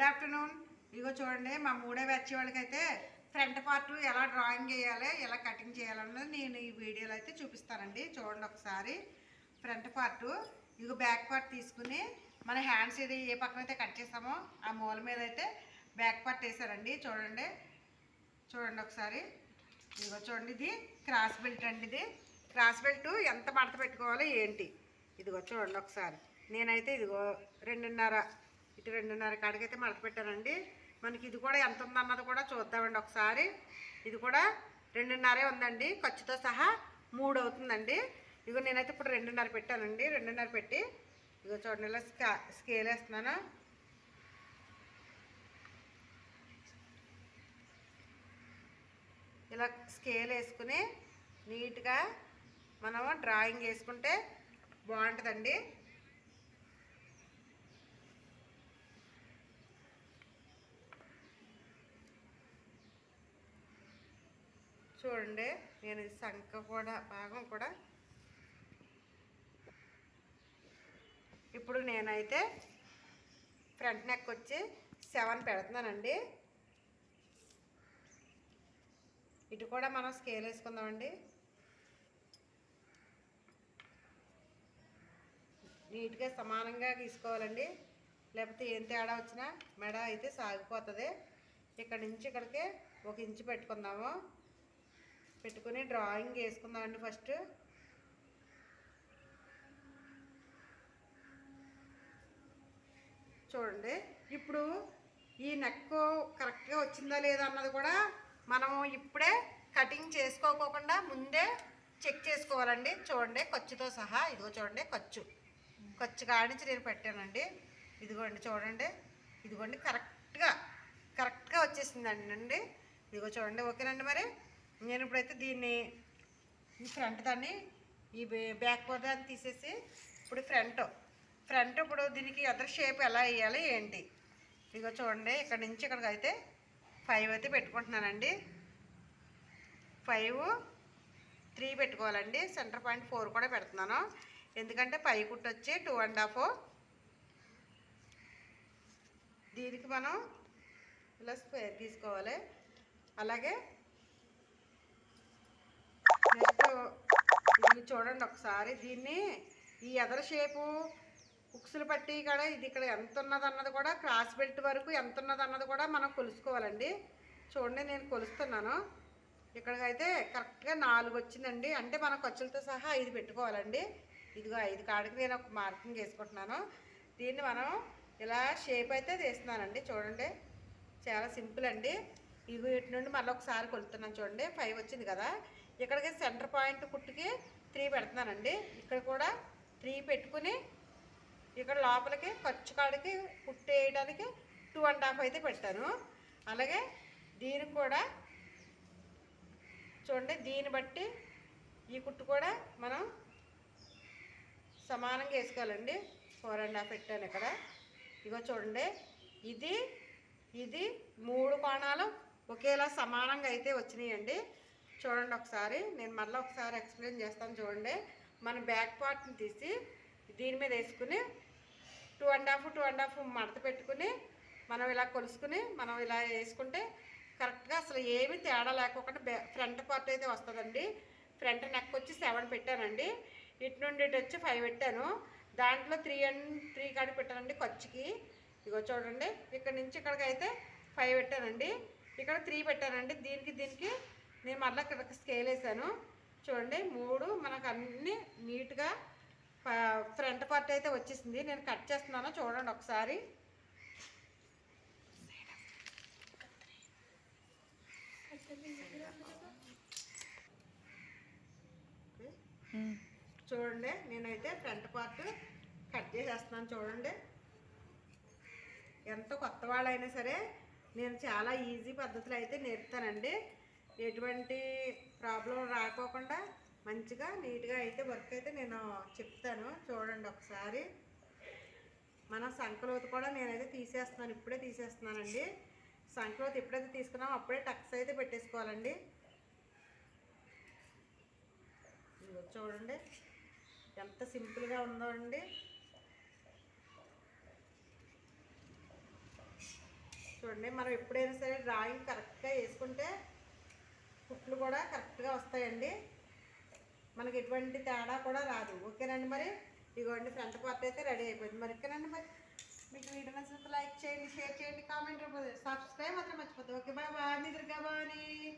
Good afternoon. ఇగో చూడండి, మా మూడో బ్యాచ్ వాళ్ళకైతే ఫ్రంట్ పార్ట్ ఎలా డ్రాయింగ్ చేయాలి, ఎలా కటింగ్ చేయాలన్నది నేను ఈ వీడియోలో అయితే చూపిస్తానండి. చూడండి ఒకసారి. ఫ్రంట్ పార్ట్ ఇగో బ్యాక్ పార్ట్ తీసుకుని మన హ్యాండ్స్ ఇది ఏ పక్కన అయితే కట్ చేస్తామో ఆ మూల మీద అయితే బ్యాక్ పార్ట్ వేసారండి. చూడండి ఒకసారి. ఇదిగో చూడండి, ఇది క్రాస్ బెల్ట్ అండి. ఇది క్రాస్ బెల్ట్ ఎంత మడత పెట్టుకోవాలో ఏంటి, ఇదిగో చూడండి ఒకసారి. నేనైతే ఇదిగో 2.5 ఇటు 2.5 కాడికైతే మడత పెట్టానండి. మనకి ఇది కూడా ఎంత ఉందన్నది కూడా చూద్దామండి ఒకసారి. ఇది కూడా 2.5 ఉందండి, ఖర్చుతో సహా 3 అవుతుందండి. ఇదిగో నేనైతే ఇప్పుడు 2.5 పెట్టానండి. 2.5 పెట్టి ఇదిగో చూడండి ఇలా స్కేల్ వేస్తున్నాను. ఇలా స్కేల్ వేసుకుని నీట్గా మనం డ్రాయింగ్ వేసుకుంటే బాగుంటుందండి. చూడండి, నేను సంఖ కూడా భాగం కూడా ఇప్పుడు నేనైతే ఫ్రంట్ నెక్ వచ్చి 7 పెడుతున్నానండి. ఇటు కూడా మనం స్కేల్ వేసుకుందామండి. నీట్గా సమానంగా గీసుకోవాలండి, లేకపోతే ఏం తేడా వచ్చినా మెడ అయితే సాగిపోతుంది. ఇక్కడ నుంచి ఇక్కడికి 1 ఇంచు పెట్టుకుందాము. పెట్టుకుని డ్రాయింగ్ వేసుకుందామండి ఫస్ట్. చూడండి, ఇప్పుడు ఈ నెక్ కరెక్ట్గా వచ్చిందా లేదా అన్నది కూడా మనము ఇప్పుడే కటింగ్ చేసుకోకుండా ముందే చెక్ చేసుకోవాలండి. చూడండి, ఖర్చుతో సహా. ఇదిగో చూడండి, ఖర్చు కాడించి నేను పెట్టానండి. ఇదిగోండి చూడండి, ఇదిగోండి కరెక్ట్గా వచ్చేసిందండి. ఇదిగో చూడండి, ఓకేనండి. మరి నేను ఇప్పుడైతే దీన్ని ఈ ఫ్రంట్ దాన్ని ఈ బ్యాక్ దాన్ని తీసేసి ఇప్పుడు ఫ్రంట్ ఇప్పుడు దీనికి అదర్ షేప్ ఎలా వేయాలి ఏంటి, ఇదిగో చూడండి. ఇక్కడ నుంచి ఇక్కడికి అయితే 5 అయితే పెట్టుకుంటున్నానండి. 5, 3 పెట్టుకోవాలండి. సెంటర్ పాయింట్ 4 కూడా పెడుతున్నాను, ఎందుకంటే పై కుట్టు వచ్చి 2.5. దీనికి మనం ఇలా స్క్వేర్ తీసుకోవాలి. అలాగే నెక్స్ట్ ఇది చూడండి ఒకసారి. దీన్ని ఈ ఎదర షేపు ఉక్సులు పట్టి కూడా ఇది ఇక్కడ ఎంత ఉన్నది అన్నది కూడా క్రాస్ బెల్ట్ వరకు ఎంత ఉన్నది అన్నది కూడా మనం కొలుసుకోవాలండి. చూడండి, నేను కొలుస్తున్నాను. ఇక్కడికైతే కరెక్ట్గా 4 వచ్చిందండి. అంటే మనం ఖర్చులతో సహా 5 పెట్టుకోవాలండి. ఇదిగో 5 కాడికి నేను ఒక మార్కింగ్ వేసుకుంటున్నాను. దీన్ని మనం ఇలా షేప్ అయితే తీస్తున్నానండి. చూడండి, చాలా సింపుల్ అండి. ఇవి వీటి నుండి మళ్ళీ ఒకసారి కొలుతున్నాను. చూడండి, 5 వచ్చింది కదా. ఇక్కడికి సెంటర్ పాయింట్ కుట్టుకి 3 పెడుతున్నానండి. ఇక్కడ కూడా 3 పెట్టుకుని ఇక్కడ లోపలికి ఖర్చు కాడికి కుట్టేయడానికి 2.5 అయితే పెట్టాను. అలాగే దీనికి కూడా చూడండి, దీన్ని బట్టి ఈ కుట్టు కూడా మనం సమానంగా వేసుకోవాలండి. 4.5 పెట్టాను ఇక్కడ. ఇగో చూడండి, ఇది 3 కోణాలు ఒకేలా సమానంగా అయితే వచ్చినాయండి. చూడండి ఒకసారి, నేను మళ్ళీ ఒకసారి ఎక్స్ప్లెయిన్ చేస్తాను. చూడండి, మన బ్యాక్ పార్ట్ని తీసి దీని మీద వేసుకుని 2.5 మడత పెట్టుకుని మనం ఇలా కొలుసుకుని మనం ఇలా వేసుకుంటే కరెక్ట్గా అసలు ఏమీ తేడా లేకోకుండా ఫ్రంట్ పార్ట్ అయితే వస్తుందండి. ఫ్రంట్ నెక్ వచ్చి 7 పెట్టానండి. ఇటు నుండి ఇటు వచ్చి 5 పెట్టాను. దాంట్లో 3 కాడికి పెట్టానండి ఖర్చుకి. ఇగో చూడండి, ఇక్కడ నుంచి ఇక్కడికి అయితే 5 పెట్టానండి. ఇక్కడ 3 పెట్టానండి. దీనికి నేను మళ్ళీ ఇక్కడికి స్కేల్ వేసాను. చూడండి, 3 మనకు అన్నీ నీట్గా ఫ్రంట్ పార్ట్ అయితే వచ్చేసింది. నేను కట్ చేస్తున్నాను, చూడండి ఒకసారి. చూడండి, నేనైతే ఫ్రంట్ పార్ట్ కట్ చేసేస్తున్నాను. చూడండి, ఎంత కొత్త వాళ్ళైనా సరే నేను చాలా ఈజీ పద్ధతులు అయితే నేర్పుతానండి. ఎటువంటి ప్రాబ్లం రాకోకుండా మంచిగా నీట్గా అయితే వర్క్ అయితే నేను చెప్తాను. చూడండి ఒకసారి. మన సంకలోతు కూడా నేనైతే తీసేస్తున్నాను, ఇప్పుడే తీసేస్తున్నానండి. సంకలోతు ఎప్పుడైతే తీసుకున్నామో అప్పుడే టక్స్ అయితే పెట్టేసుకోవాలండి. చూడండి ఎంత సింపుల్గా ఉందో అండి. చూడండి. మనం ఎప్పుడైనా సరే డ్రాయింగ్ కరెక్ట్గా వేసుకుంటే కుట్లు కూడా కరెక్ట్గా వస్తాయండి. మనకి ఎటువంటి తేడా కూడా రాదు. ఓకేనండి. మరి ఇదిగోండి ఫ్రంట్ పార్ట్ అయితే రెడీ అయిపోయింది. మరి ఓకేనండి. మరి మీకు వీడియో నచ్చినట్టు లైక్ చేయండి, షేర్ చేయండి, కామెంట్ సబ్స్క్రైబ్ మాత్రం మర్చిపోతుంది. Okay bye bye. మీ దుర్గా బాయ్.